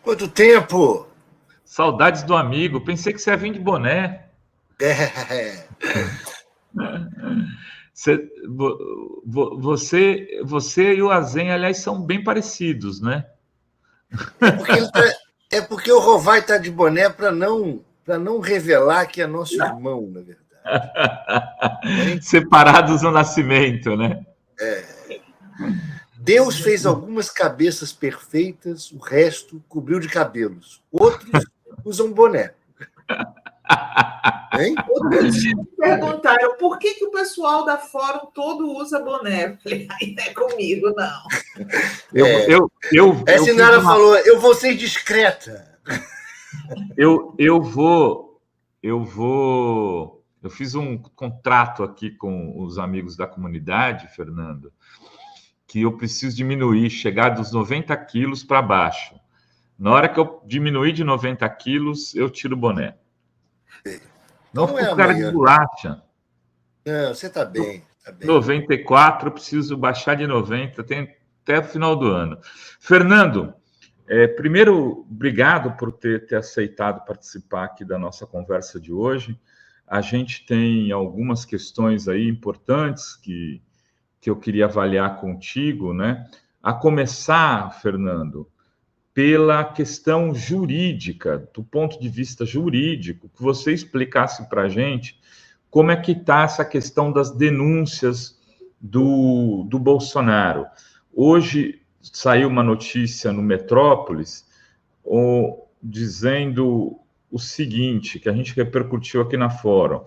Quanto tempo? Saudades do amigo. Pensei que você ia vir de boné. É. Você e o Azen, aliás, são bem parecidos, né? É porque o Rovai está de boné para não revelar que é nosso irmão, na verdade. Hein? Separados no nascimento, né? Deus fez algumas cabeças perfeitas, o resto cobriu de cabelos. Outros usam boné. Hein? Outro dia me perguntaram por que o pessoal da Fórum todo usa boné. Eu falei, aí não é comigo, não. A Sinara falou, eu vou ser discreta. Eu fiz um contrato aqui com os amigos da comunidade, Fernando, que eu preciso diminuir, chegar dos 90 quilos para baixo. Na hora que eu diminuir de 90 quilos, eu tiro o boné. Não fico com cara de bolacha. Não, você está bem. 94, eu preciso baixar de 90, tem até o final do ano. Fernando, primeiro, obrigado por ter aceitado participar aqui da nossa conversa de hoje. A gente tem algumas questões aí importantes que eu queria avaliar contigo, né? A começar, Fernando, pela questão jurídica, do ponto de vista jurídico, que você explicasse para a gente como é que está essa questão das denúncias do Bolsonaro. Hoje saiu uma notícia no Metrópolis dizendo o seguinte, que a gente repercutiu aqui na Fórum.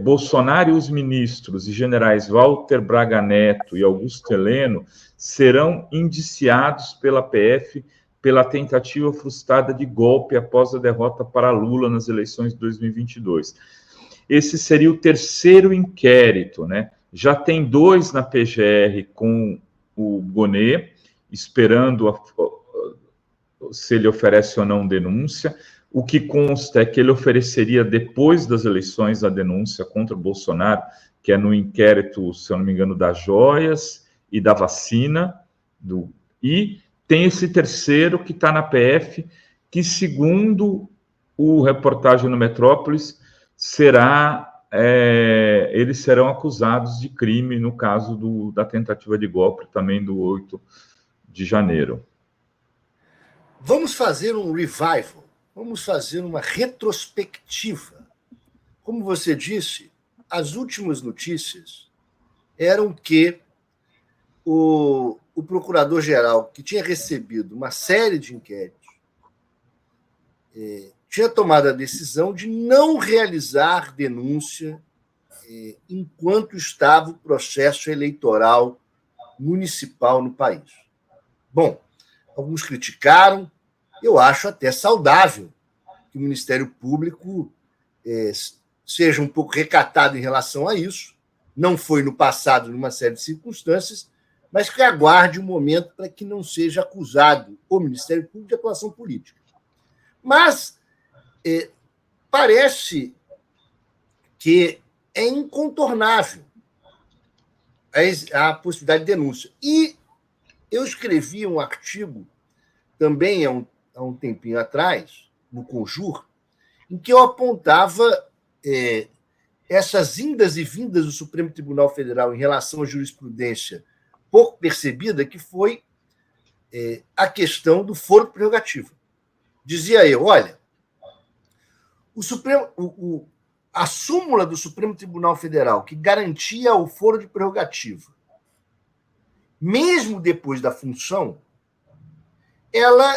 Bolsonaro e os ministros e generais Walter Braga Neto e Augusto Heleno serão indiciados pela PF pela tentativa frustrada de golpe após a derrota para Lula nas eleições de 2022. Esse seria o terceiro inquérito, né? Já tem 2 na PGR com o Gonê, esperando se ele oferece ou não denúncia. O que consta é que ele ofereceria, depois das eleições, a denúncia contra o Bolsonaro, que é no inquérito, se eu não me engano, das joias e da vacina. E tem esse terceiro que está na PF, que, segundo o reportagem no Metrópolis, eles serão acusados de crime no caso da tentativa de golpe, também do 8 de janeiro. Vamos fazer um revival. Vamos fazer uma retrospectiva. Como você disse, as últimas notícias eram que o procurador-geral, que tinha recebido uma série de inquéritos, tinha tomado a decisão de não realizar denúncia enquanto estava o processo eleitoral municipal no país. Bom, alguns criticaram, eu acho até saudável que o Ministério Público seja um pouco recatado em relação a isso. Não foi no passado, numa série de circunstâncias, mas que aguarde um momento para que não seja acusado o Ministério Público de atuação política. Mas parece que é incontornável a possibilidade de denúncia. E eu escrevi um artigo também há um tempinho atrás, no Conjur, em que eu apontava essas indas e vindas do Supremo Tribunal Federal em relação à jurisprudência pouco percebida, que foi a questão do foro de prerrogativa. Dizia eu, olha, a súmula do Supremo Tribunal Federal, que garantia o foro de prerrogativa, mesmo depois da função, ela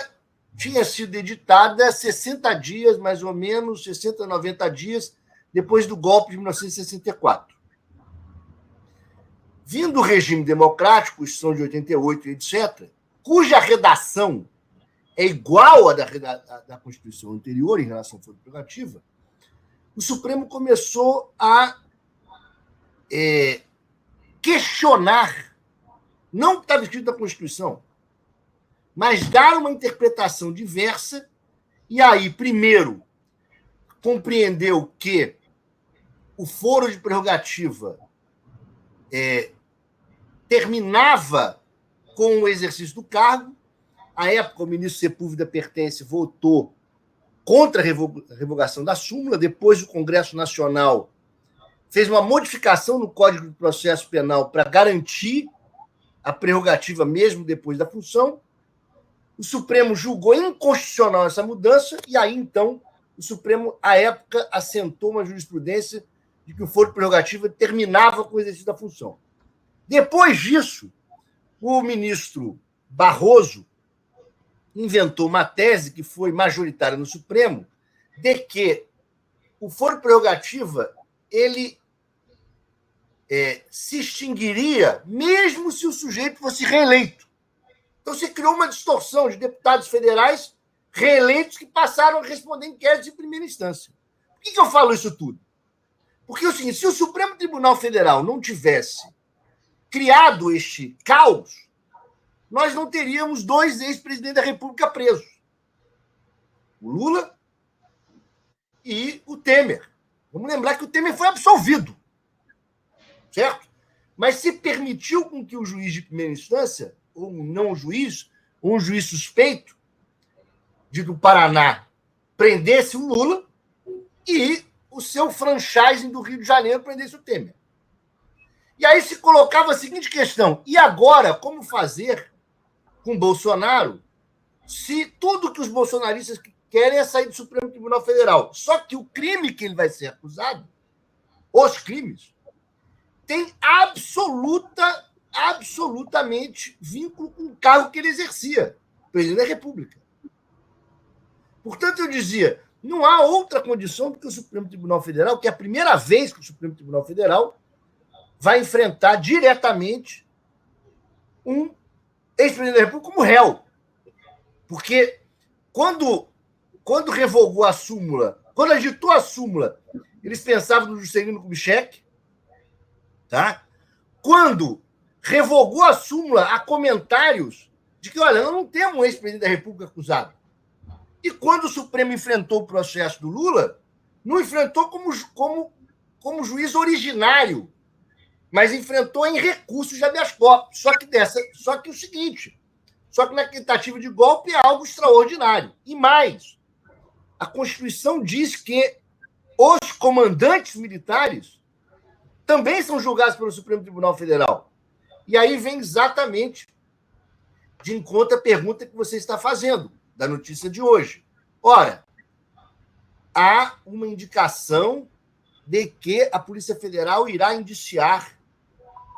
tinha sido editada 60 dias, mais ou menos, 60, 90 dias, depois do golpe de 1964. Vindo do regime democrático, Constituição de 88, etc., cuja redação é igual à da Constituição anterior em relação à foro de prerrogativa, o Supremo começou a questionar, não o que estava escrito na Constituição, mas dar uma interpretação diversa, e aí, primeiro, compreendeu que o foro de prerrogativa terminava com o exercício do cargo, À época, o ministro Sepúlveda Pertence votou contra a revogação da súmula. Depois, o Congresso Nacional fez uma modificação no Código de Processo Penal para garantir a prerrogativa mesmo depois da função. O Supremo julgou inconstitucional essa mudança e aí, então, o Supremo, à época, assentou uma jurisprudência de que o foro de prerrogativa terminava com o exercício da função. Depois disso, o ministro Barroso inventou uma tese que foi majoritária no Supremo, de que o foro de prerrogativa ele se extinguiria mesmo se o sujeito fosse reeleito. Então, se criou uma distorção de deputados federais reeleitos que passaram a responder inquéritos de primeira instância. Por que eu falo isso tudo? Porque é o seguinte, se o Supremo Tribunal Federal não tivesse criado este caos, nós não teríamos 2 ex-presidentes da República presos. O Lula e o Temer. Vamos lembrar que o Temer foi absolvido. Certo? Mas se permitiu com que o juiz de primeira instância, ou não juiz, ou um juiz suspeito do Paraná, prendesse o Lula e o seu franchising do Rio de Janeiro prendesse o Temer. E aí se colocava a seguinte questão: e agora, como fazer com Bolsonaro se tudo que os bolsonaristas querem é sair do Supremo Tribunal Federal? Só que o crime que ele vai ser acusado, os crimes, tem absolutamente vínculo com o cargo que ele exercia, presidente da República. Portanto, eu dizia, não há outra condição do que o Supremo Tribunal Federal, que é a primeira vez que o Supremo Tribunal Federal vai enfrentar diretamente um ex-presidente da República como réu. Porque quando revogou a súmula, quando agitou a súmula, eles pensavam no Juscelino Kubitschek, tá? Quando revogou a súmula, há comentários de que, olha, nós não temos um ex-presidente da República acusado. E quando o Supremo enfrentou o processo do Lula, não enfrentou como juiz originário, mas enfrentou em recursos de habeas corpus. Só que o seguinte, só que na tentativa de golpe é algo extraordinário. E mais, a Constituição diz que os comandantes militares também são julgados pelo Supremo Tribunal Federal. E aí vem exatamente de encontro à pergunta que você está fazendo, da notícia de hoje. Ora, há uma indicação de que a Polícia Federal irá indiciar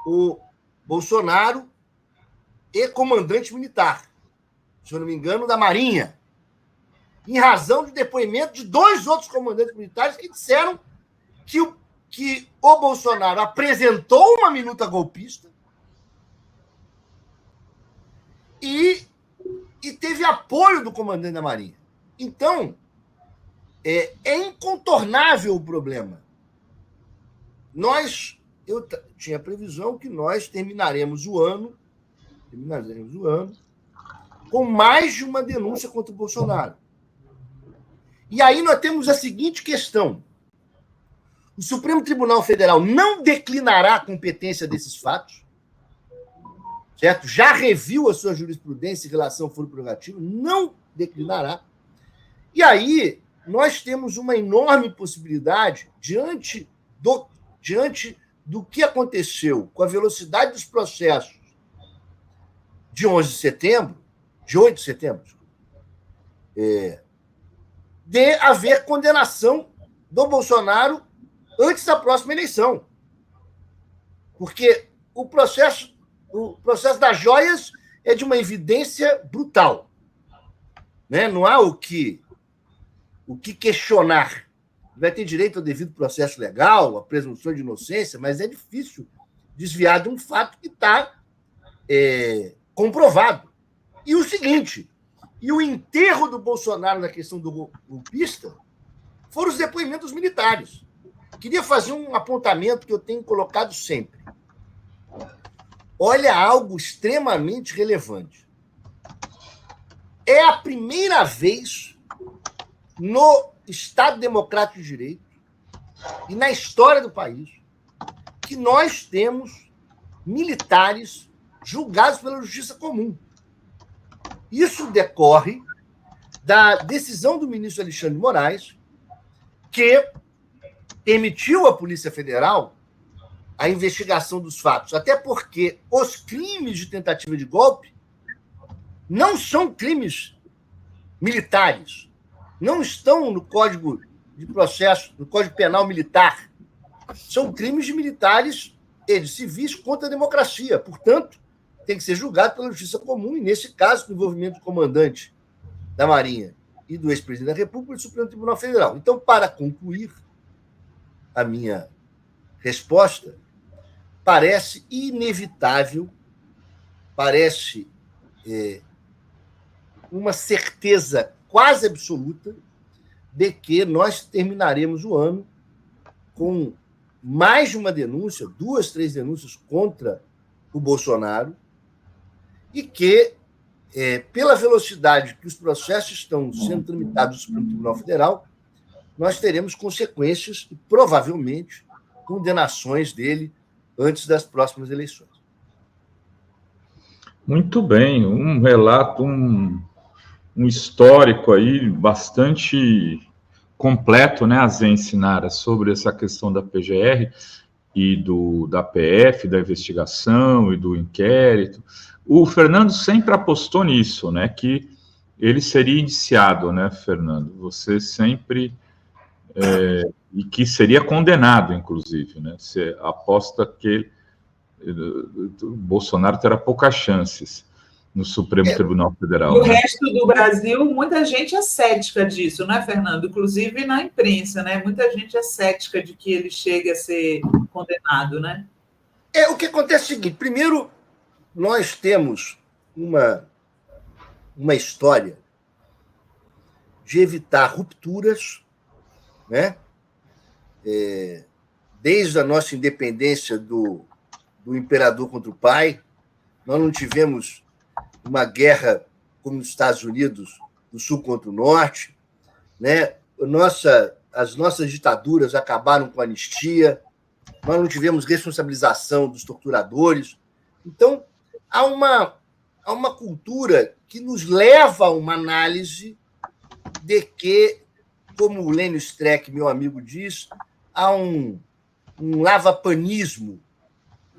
o Bolsonaro e comandante militar, se eu não me engano, da Marinha, em razão do depoimento de 2 outros comandantes militares que disseram que o Bolsonaro apresentou uma minuta golpista e teve apoio do comandante da Marinha. Então, é incontornável o problema. Eu tinha a previsão que nós terminaremos o ano com mais de uma denúncia contra o Bolsonaro. E aí nós temos a seguinte questão: o Supremo Tribunal Federal não declinará a competência desses fatos, certo? Já reviu a sua jurisprudência em relação ao foro prerrogativo, não declinará. E aí nós temos uma enorme possibilidade, diante do que aconteceu com a velocidade dos processos de 8 de setembro, de haver condenação do Bolsonaro antes da próxima eleição. Porque o processo das joias é de uma evidência brutal. Né? Não há o que questionar. Vai ter direito ao devido processo legal, à presunção de inocência, mas é difícil desviar de um fato que está comprovado. E o seguinte, o enterro do Bolsonaro na questão do golpista foram os depoimentos militares. Queria fazer um apontamento que eu tenho colocado sempre. Olha algo extremamente relevante. É a primeira vez no Estado Democrático de Direito e na história do país que nós temos militares julgados pela justiça comum. Isso decorre da decisão do ministro Alexandre de Moraes, que permitiu à Polícia Federal a investigação dos fatos, até porque os crimes de tentativa de golpe não são crimes militares, não estão no Código de Processo, no Código Penal Militar. São crimes de militares e de civis contra a democracia. Portanto, tem que ser julgado pela Justiça Comum, e, nesse caso, com o envolvimento do comandante da Marinha e do ex-presidente da República e do Supremo Tribunal Federal. Então, para concluir a minha resposta, parece inevitável, parece uma certeza quase absoluta de que nós terminaremos o ano com mais de uma denúncia, 2, 3 denúncias contra o Bolsonaro, e que, pela velocidade que os processos estão sendo tramitados no Supremo Tribunal Federal, nós teremos consequências e, provavelmente, condenações dele antes das próximas eleições. Muito bem, um relato, um histórico aí bastante completo, né, a Zé Ensinara, sobre essa questão da PGR e da PF, da investigação e do inquérito. O Fernando sempre apostou nisso, né, que ele seria indiciado, né, Fernando? Você sempre... e que seria condenado, inclusive, né? Você aposta que o Bolsonaro terá poucas chances no Supremo Tribunal Federal. No resto do Brasil, muita gente é cética disso, não é, Fernando? Inclusive na imprensa, né? Muita gente é cética de que ele chegue a ser condenado, né? O que acontece é o seguinte: primeiro, nós temos uma história de evitar rupturas, né? Desde a nossa independência do imperador contra o pai, nós não tivemos uma guerra como nos Estados Unidos, do Sul contra o Norte, né? As nossas ditaduras acabaram com a anistia, nós não tivemos responsabilização dos torturadores. Então, há uma cultura que nos leva a uma análise de que, como o Lênio Streck, meu amigo, diz, há um lavapanismo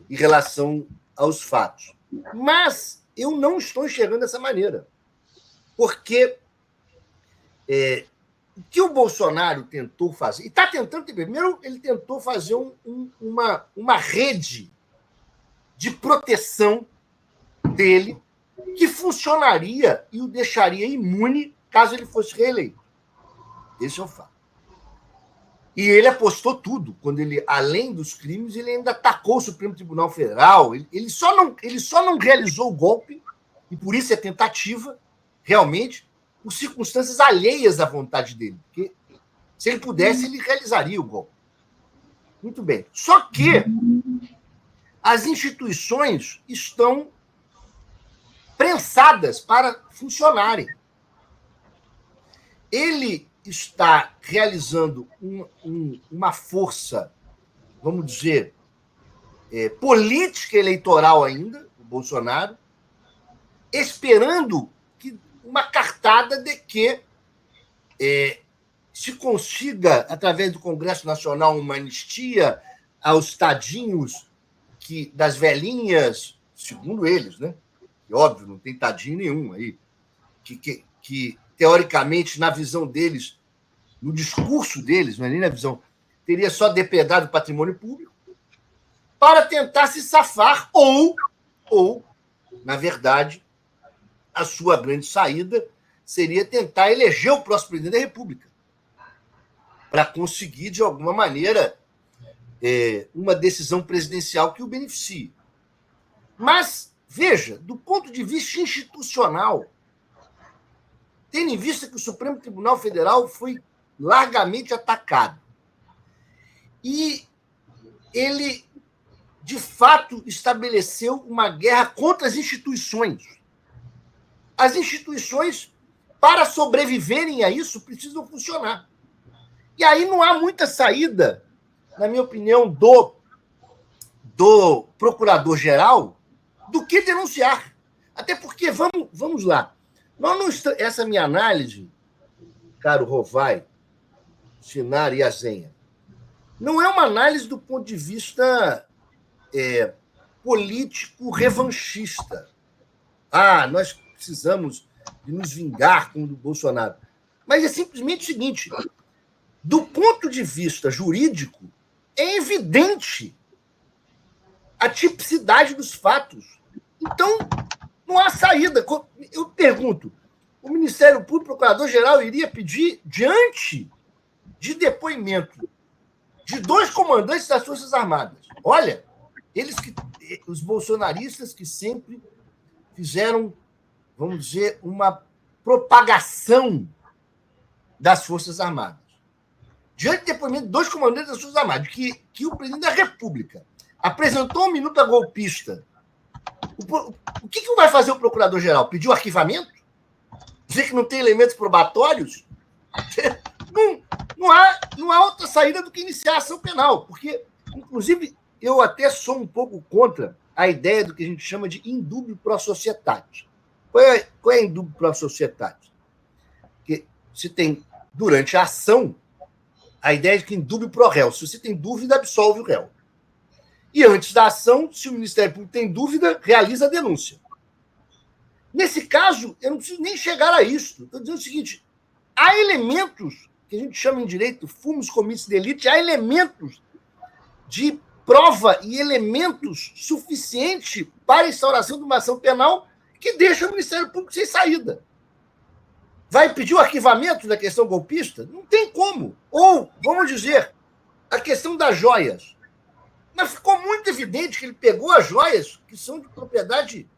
em relação aos fatos. Mas eu não estou enxergando dessa maneira, porque o que o Bolsonaro tentou fazer, e está tentando, primeiro, ele tentou fazer uma rede de proteção dele que funcionaria e o deixaria imune caso ele fosse reeleito. Esse é o fato. E ele apostou tudo. Quando ele, além dos crimes, ele ainda atacou o Supremo Tribunal Federal. Ele só não realizou o golpe, e por isso é tentativa, realmente, por circunstâncias alheias à vontade dele. Porque, se ele pudesse, ele realizaria o golpe. Muito bem. Só que as instituições estão prensadas para funcionarem. Ele está realizando uma força, vamos dizer, política eleitoral ainda, o Bolsonaro, esperando uma cartada de que se consiga, através do Congresso Nacional, uma anistia aos tadinhos das velhinhas, segundo eles, né? E, óbvio, não tem tadinho nenhum aí, que teoricamente, na visão deles, no discurso deles, não é nem na visão, teria só depredado o patrimônio público, para tentar se safar, ou, na verdade, a sua grande saída seria tentar eleger o próximo presidente da República, para conseguir, de alguma maneira, uma decisão presidencial que o beneficie. Mas, veja, do ponto de vista institucional, tendo em vista que o Supremo Tribunal Federal foi largamente atacado, e ele, de fato, estabeleceu uma guerra contra as instituições. As instituições, para sobreviverem a isso, precisam funcionar. E aí não há muita saída, na minha opinião, do procurador-geral do que denunciar. Até porque, vamos lá, Essa minha análise, caro Rovai, Sinara e Azenha, não é uma análise do ponto de vista político revanchista. Nós precisamos de nos vingar com o Bolsonaro. Mas é simplesmente o seguinte: do ponto de vista jurídico, é evidente a tipicidade dos fatos. Então, não há saída. Eu pergunto, o Ministério Público, o Procurador-Geral, iria pedir, diante de depoimento de 2 comandantes das Forças Armadas, olha, os bolsonaristas que sempre fizeram, vamos dizer, uma propagação das Forças Armadas. Diante do depoimento de 2 comandantes das Forças Armadas, que o presidente da República apresentou uma minuta golpista, o que vai fazer o Procurador-Geral? Pedir o arquivamento? Dizer que não tem elementos probatórios? Não há outra saída do que iniciar a ação penal, porque, inclusive, eu até sou um pouco contra a ideia do que a gente chama de indúbio pro societate. Qual é indúbio pro societate? Porque se tem, durante a ação, a ideia de que indúbio pro réu. Se você tem dúvida, absolve o réu. E antes da ação, se o Ministério Público tem dúvida, realiza a denúncia. Nesse caso, eu não preciso nem chegar a isso. Estou dizendo o seguinte: há elementos, que a gente chama em direito fumus comitis delicti, há elementos de prova e elementos suficientes para a instauração de uma ação penal que deixa o Ministério Público sem saída. Vai pedir o arquivamento da questão golpista? Não tem como. Ou, vamos dizer, a questão das joias. Mas ficou muito evidente que ele pegou as joias, que são de propriedade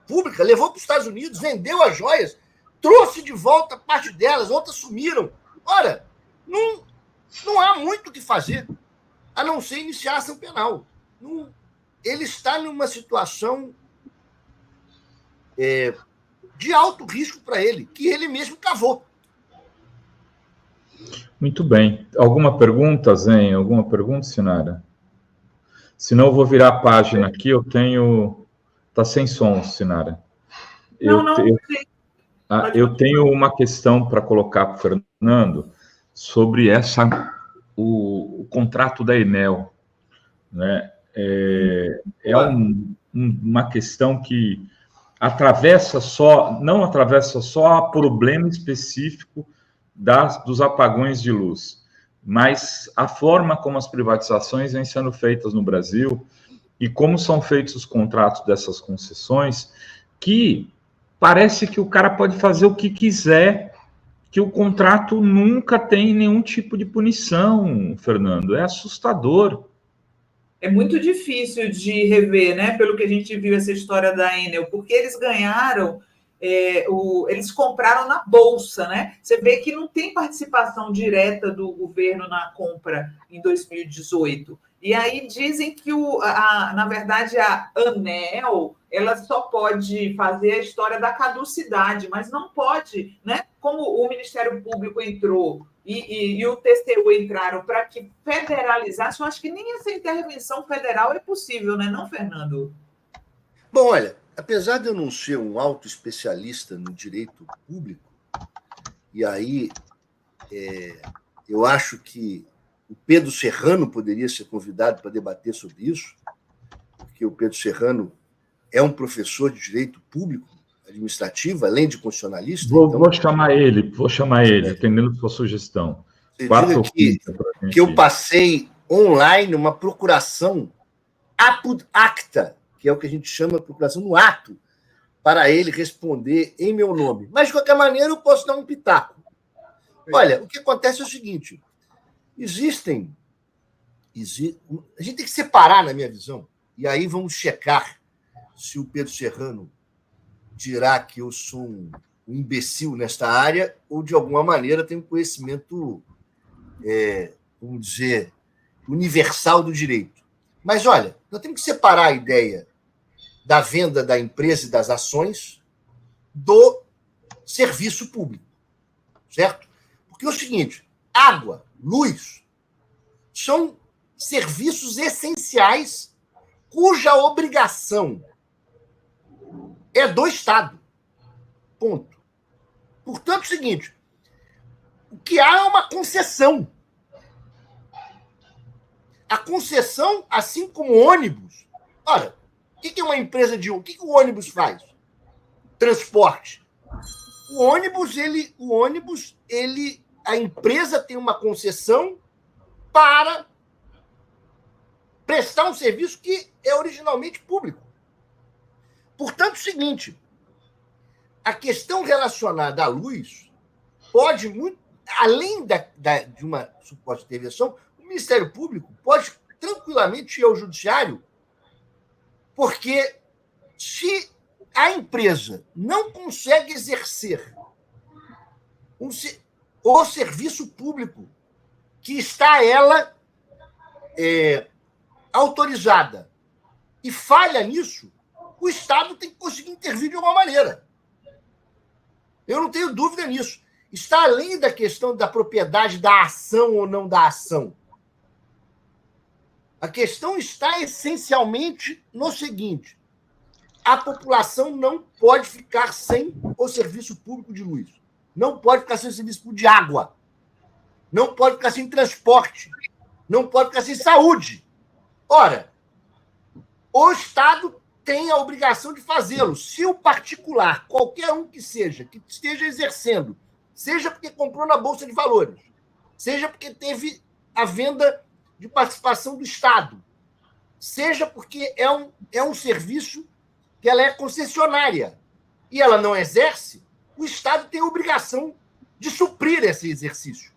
pública, levou para os Estados Unidos, vendeu as joias, trouxe de volta parte delas, outras sumiram. Ora, não há muito o que fazer, a não ser iniciar a ação penal. Ele está numa situação de alto risco para ele, que ele mesmo cavou. Muito bem. Alguma pergunta, Zen? Alguma pergunta, Sinara? Senão eu vou virar a página aqui, eu tenho... Está sem som, Sinara. Eu tenho uma questão para colocar para o Fernando sobre o contrato da Enel. Né? Uma questão que não atravessa só a problema específico dos apagões de luz, mas a forma como as privatizações vêm sendo feitas no Brasil e como são feitos os contratos dessas concessões, que parece que o cara pode fazer o que quiser, que o contrato nunca tem nenhum tipo de punição, Fernando. É assustador. É muito difícil de rever, né? Pelo que a gente viu essa história da Enel, porque eles ganharam, eles compraram na Bolsa, né? Você vê que não tem participação direta do governo na compra em 2018. E aí dizem que, na verdade, a ANEEL, ela só pode fazer a história da caducidade, mas não pode, né? Como o Ministério Público entrou e o TCU entraram para que federalizasse, eu acho que nem essa intervenção federal é possível, né, não, Fernando? Bom, olha, apesar de eu não ser um alto especialista no direito público, e aí eu acho que o Pedro Serrano poderia ser convidado para debater sobre isso, porque o Pedro Serrano é um professor de direito público administrativo, além de constitucionalista. Vou chamar ele, atendendo sua sugestão. Que eu passei online uma procuração apud acta, que é o que a gente chama de procuração no ato, para ele responder em meu nome. Mas, de qualquer maneira, eu posso dar um pitaco. Olha, o que acontece é o seguinte: a gente tem que separar, na minha visão, e aí vamos checar se o Pedro Serrano dirá que eu sou um imbecil nesta área ou, de alguma maneira, tenho conhecimento, vamos dizer, universal do direito. Mas, olha, nós temos que separar a ideia da venda da empresa e das ações do serviço público, certo? Porque é o seguinte: água, luz, são serviços essenciais cuja obrigação é do Estado. Ponto. Portanto, é o seguinte, o que há é uma concessão. A concessão, assim como o ônibus. Ora, o que é uma empresa de ônibus? O que o ônibus faz? Transporte. O ônibus, a empresa tem uma concessão para prestar um serviço que é originalmente público. Portanto, é o seguinte, a questão relacionada à luz pode, muito, além de uma suposta intervenção, o Ministério Público pode tranquilamente ir ao Judiciário, porque se a empresa não consegue exercer o serviço público que está ela autorizada e falha nisso, o Estado tem que conseguir intervir de alguma maneira. Eu não tenho dúvida nisso. Está além da questão da propriedade da ação ou não da ação. A questão está essencialmente no seguinte: a população não pode ficar sem o serviço público de luz, não pode ficar sem o serviço público de água, não pode ficar sem transporte, não pode ficar sem saúde. Ora, o Estado tem a obrigação de fazê-lo. Se o particular, qualquer um que esteja exercendo, seja porque comprou na Bolsa de Valores, seja porque teve a venda de participação do Estado, seja porque é um serviço que ela é concessionária e ela não exerce, o Estado tem a obrigação de suprir esse exercício.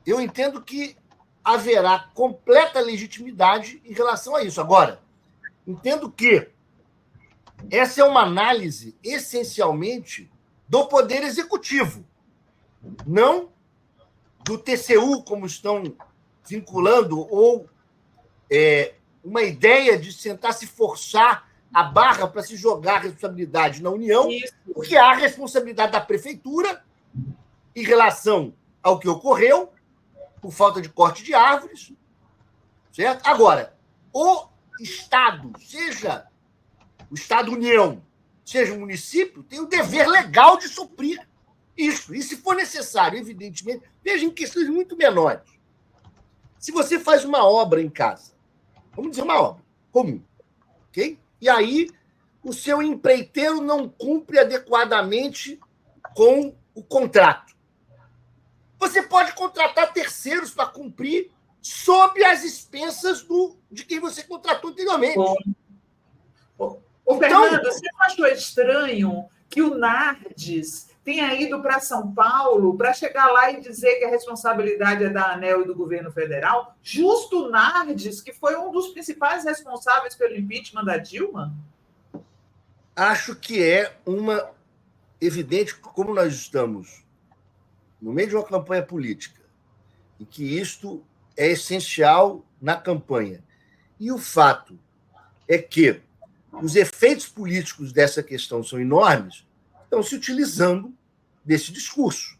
Eu entendo que haverá completa legitimidade em relação a isso. Agora, entendo que essa é uma análise essencialmente do Poder Executivo, não do TCU, como estão vinculando, ou uma ideia de tentar se forçar a barra para se jogar a responsabilidade na União, porque há a responsabilidade da Prefeitura em relação ao que ocorreu, por falta de corte de árvores, certo? Agora, o Estado, seja o Estado-União, seja o município, tem o dever legal de suprir isso. E, se for necessário, evidentemente, veja em questões muito menores. Se você faz uma obra em casa, vamos dizer uma obra comum, ok? E aí o seu empreiteiro não cumpre adequadamente com o contrato. Você pode contratar terceiros para cumprir sob as expensas de quem você contratou anteriormente. Fernando, você não achou estranho que o Nardes tenha ido para São Paulo para chegar lá e dizer que a responsabilidade é da ANEEL e do governo federal? Justo o Nardes, que foi um dos principais responsáveis pelo impeachment da Dilma? Acho que é evidente que, como nós estamos no meio de uma campanha política, e que isto é essencial na campanha, e o fato é que os efeitos políticos dessa questão são enormes, estão se utilizando desse discurso.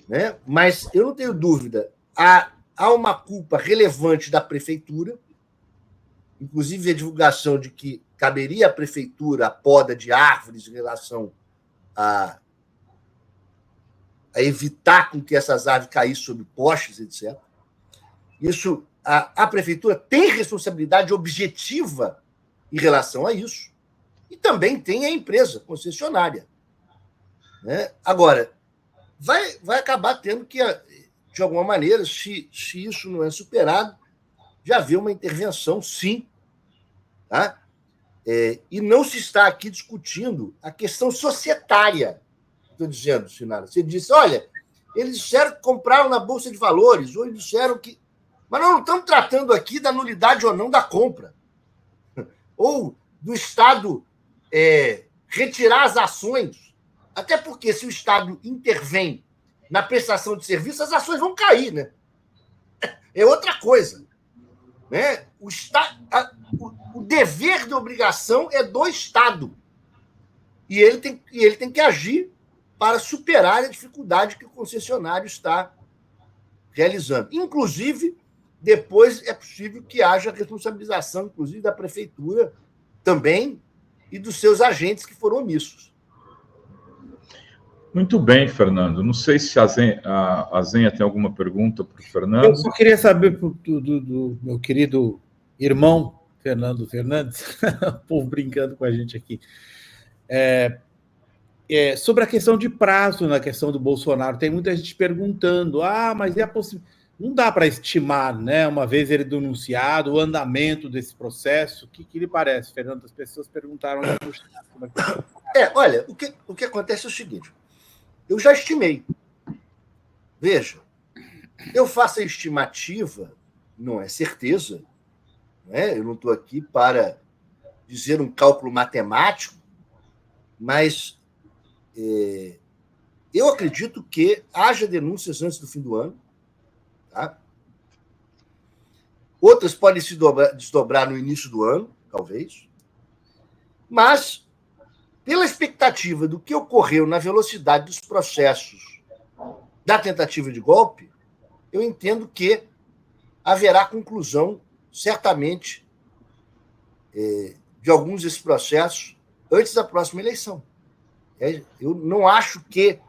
Né? Mas eu não tenho dúvida, há uma culpa relevante da Prefeitura, inclusive a divulgação de que caberia à Prefeitura a poda de árvores em relação a evitar com que essas árvores caíssem sobre postes, etc. Isso, a Prefeitura tem responsabilidade objetiva em relação a isso, e também tem a empresa concessionária. Né? Agora, vai acabar tendo que, de alguma maneira, se isso não é superado, já haver uma intervenção, sim. Tá? E não se está aqui discutindo a questão societária. Estou dizendo, Sinara. Você disse, olha, eles disseram que compraram na Bolsa de Valores, ou eles disseram que... Mas nós não estamos tratando aqui da nulidade ou não da compra, ou do Estado retirar as ações, até porque, se o Estado intervém na prestação de serviço, as ações vão cair, né? É outra coisa. Né? O dever de obrigação é do Estado, e ele tem que agir para superar a dificuldade que o concessionário está realizando. Inclusive, depois é possível que haja responsabilização, inclusive, da Prefeitura também e dos seus agentes que foram omissos. Muito bem, Fernando. Não sei se a Zenha tem alguma pergunta para o Fernando. Eu só queria saber do meu querido irmão, Fernando Fernandes, o povo brincando com a gente aqui, sobre a questão de prazo na questão do Bolsonaro. Tem muita gente perguntando, mas é a possibilidade. Não dá para estimar, né, uma vez ele denunciado, o andamento desse processo. O que lhe parece, Fernando? As pessoas perguntaram. Olha, o que acontece é o seguinte, eu já estimei. Veja, eu faço a estimativa, não é certeza, né? Eu não estou aqui para dizer um cálculo matemático, mas eu acredito que haja denúncias antes do fim do ano. Tá? Outras podem se desdobrar no início do ano, talvez. Mas, pela expectativa do que ocorreu na velocidade dos processos da tentativa de golpe, eu entendo que haverá conclusão, certamente, de alguns desses processos antes da próxima eleição. Eu não acho que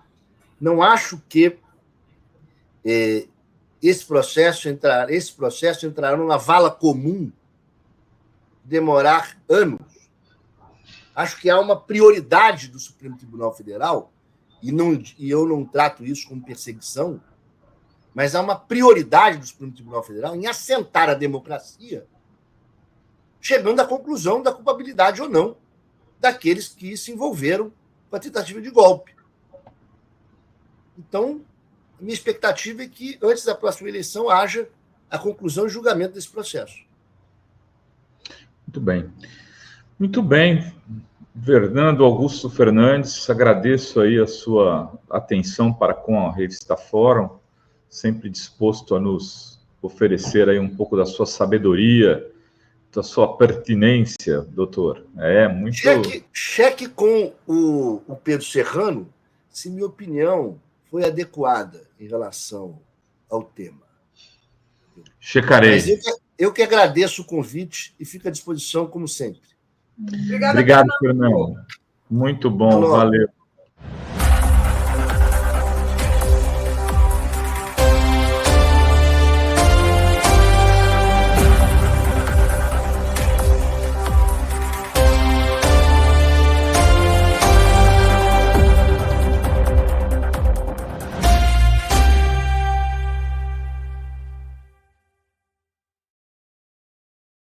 esse processo entrará numa vala comum, demorar anos. Acho que há uma prioridade do Supremo Tribunal Federal, e eu não trato isso como perseguição, mas há uma prioridade do Supremo Tribunal Federal em assentar a democracia, chegando à conclusão da culpabilidade ou não daqueles que se envolveram com a tentativa de golpe. Então, a minha expectativa é que, antes da próxima eleição, haja a conclusão e julgamento desse processo. Muito bem. Muito bem. Fernando Augusto Fernandes, agradeço aí a sua atenção para com a Revista Fórum, sempre disposto a nos oferecer aí um pouco da sua sabedoria, da sua pertinência, doutor. Muito... Cheque com o Pedro Serrano, se minha opinião foi adequada em relação ao tema. Checarei. Mas eu que agradeço o convite e fico à disposição, como sempre. Obrigada, Obrigado, Fernando. Muito bom, valeu.